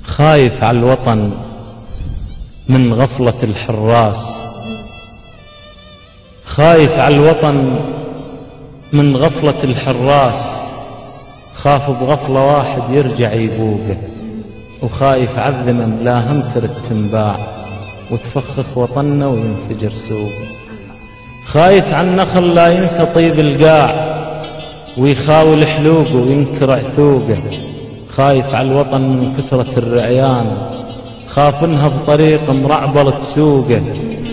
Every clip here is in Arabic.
خايف على الوطن من غفلة الحراس، خايف على الوطن من غفلة الحراس، خاف بغفلة واحد يرجع يبوقه، وخايف عالذمم لا همتر التنباع وتفخخ وطننا وينفجر سوقه، خايف عن نخل لا ينسى طيب القاع ويخاول حلوقه وينكر عثوقه، خايف على الوطن من كثرة الرعيان، خاف انها بطريق مرعبلة سوقه،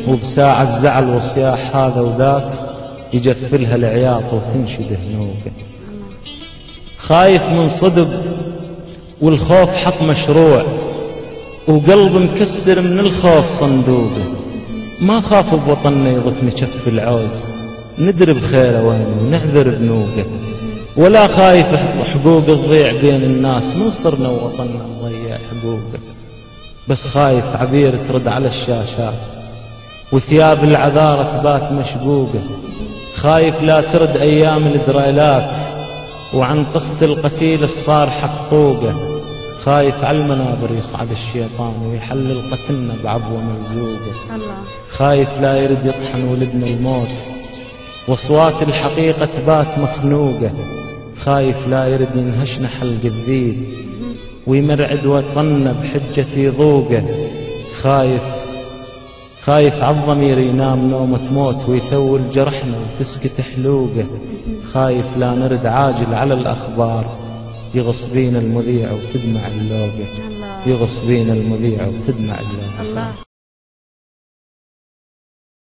وبساعة الزعل وصياح هذا وذاك يجفلها العياط وتنشد هنوقه، خايف من صدق والخوف حق مشروع وقلب مكسر من الخوف صندوقه، ما خاف بوطننا يضفني شف العوز ندري بخيره وين ونعذر بنوقه، ولا خايف حقوق تضيع بين الناس من صرنا ووطننا مضيع حقوقه، بس خايف عبير ترد على الشاشات وثياب العذارة تبات مشقوقه، خايف لا ترد أيام الدريلات وعن قسط القتيل الصار حق طوقه، خايف على المنابر يصعد الشيطان ويحلل قتلنا بعبوة ملزوقه، خايف لا يرد يطحن ولدنا الموت واصوات الحقيقة تبات مخنوقه، خايف لا يرد ينهشنا حلق الذيب ويمرعد وطننا بحجة يذوقه، خايف عالضمير ينام نومة موت ويثول جرحنا وتسكت حلوقه، خايف لا نرد عاجل على الأخبار يغص بينا المذيع وتدمع اللوقه، يغص بينا المذيع وتدمع اللوقه.